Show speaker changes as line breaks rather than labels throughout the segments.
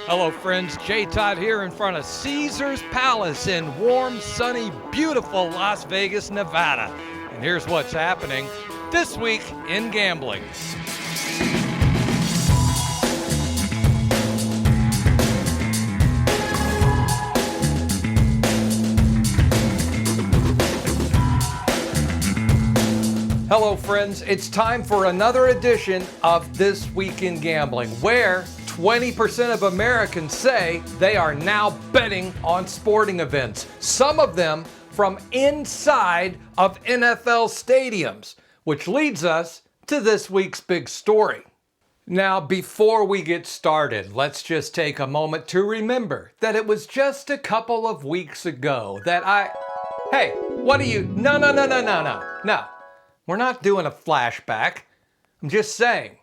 Hello friends, Jay Todd here in front of Caesar's Palace in warm, sunny, beautiful Las Vegas, Nevada. And here's what's happening this week in gambling. Hello friends, it's time for another edition of This Week in Gambling, where 20% of Americans say they are now betting on sporting events, some of them from inside of NFL stadiums, which leads us to this week's big story. Now, before we get started, let's just take a moment to remember that it was just a couple of weeks ago that Hey, what are you? No. We're not doing a flashback. I'm just saying.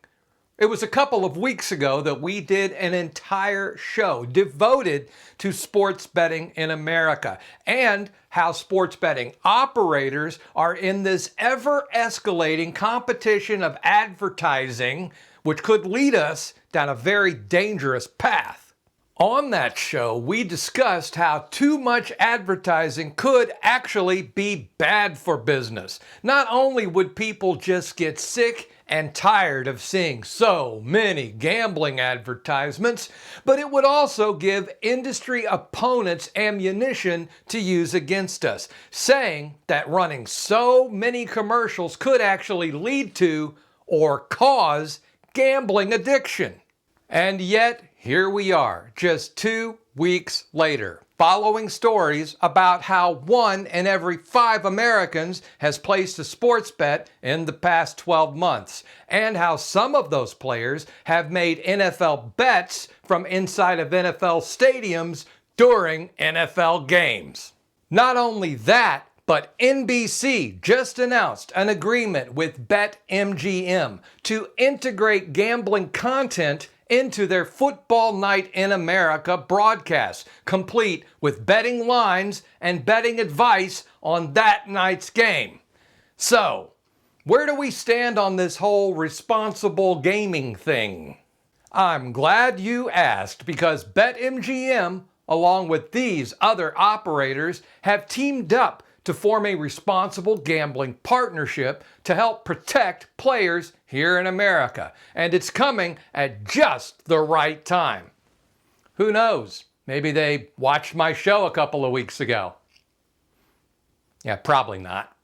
It was a couple of weeks ago that we did an entire show devoted to sports betting in America and how sports betting operators are in this ever-escalating competition of advertising, which could lead us down a very dangerous path. On that show, we discussed how too much advertising could actually be bad for business. Not only would people just get sick and tired of seeing so many gambling advertisements, but it would also give industry opponents ammunition to use against us, saying that running so many commercials could actually lead to or cause gambling addiction. And yet, here we are, just 2 weeks later, following stories about how 1 in every 5 Americans has placed a sports bet in the past 12 months, and how some of those players have made NFL bets from inside of NFL stadiums during NFL games. Not only that, but NBC just announced an agreement with BetMGM to integrate gambling content into their Football Night in America broadcast, complete with betting lines and betting advice on that night's game. So, where do we stand on this whole responsible gaming thing? I'm glad you asked, because BetMGM, along with these other operators, have teamed up to form a responsible gambling partnership to help protect players here in America. And it's coming at just the right time. Who knows? Maybe they watched my show a couple of weeks ago. Yeah, probably not.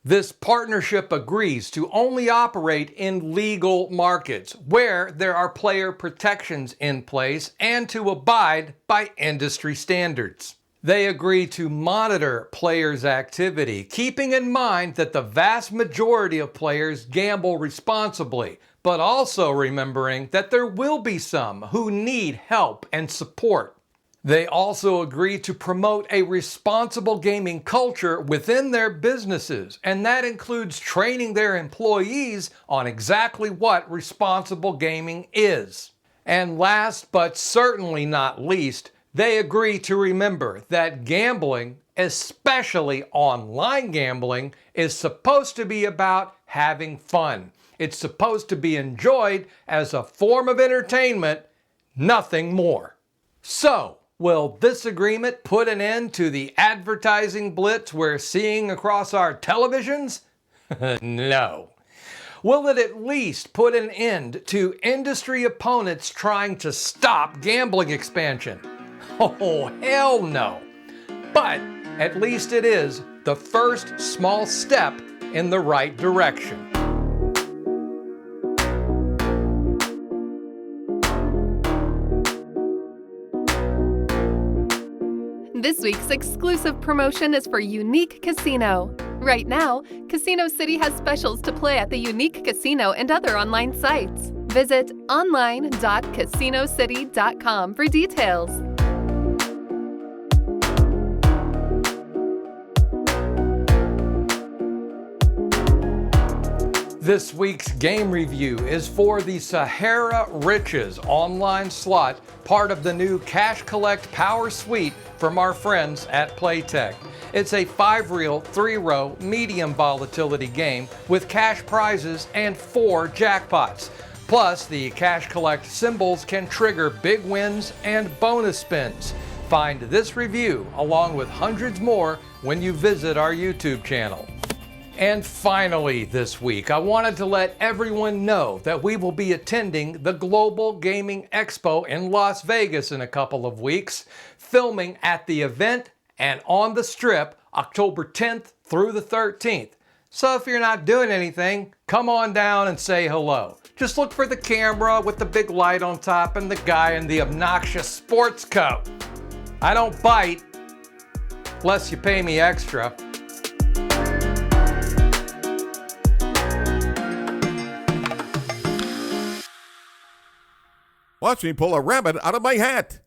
This partnership agrees to only operate in legal markets where there are player protections in place and to abide by industry standards. They agree to monitor players' activity, keeping in mind that the vast majority of players gamble responsibly, but also remembering that there will be some who need help and support. They also agree to promote a responsible gaming culture within their businesses, and that includes training their employees on exactly what responsible gaming is. And last but certainly not least, they agree to remember that gambling, especially online gambling, is supposed to be about having fun. It's supposed to be enjoyed as a form of entertainment, nothing more. So, will this agreement put an end to the advertising blitz we're seeing across our televisions? No. Will it at least put an end to industry opponents trying to stop gambling expansion? Oh, hell no. But at least it is the first small step in the right direction.
This week's exclusive promotion is for Unique Casino. Right now, Casino City has specials to play at the Unique Casino and other online sites. Visit online.casinocity.com for details.
This week's game review is for the Sahara Riches online slot, part of the new Cash Collect Power Suite from our friends at Playtech. It's a 5-reel, 3-row, medium volatility game with cash prizes and 4 jackpots. Plus, the cash collect symbols can trigger big wins and bonus spins. Find this review along with hundreds more when you visit our YouTube channel. And finally this week, I wanted to let everyone know that we will be attending the Global Gaming Expo in Las Vegas in a couple of weeks, filming at the event and on the Strip October 10th through the 13th. So if you're not doing anything, come on down and say hello. Just look for the camera with the big light on top and the guy in the obnoxious sports coat. I don't bite unless you pay me extra.
Watch me pull a rabbit out of my hat.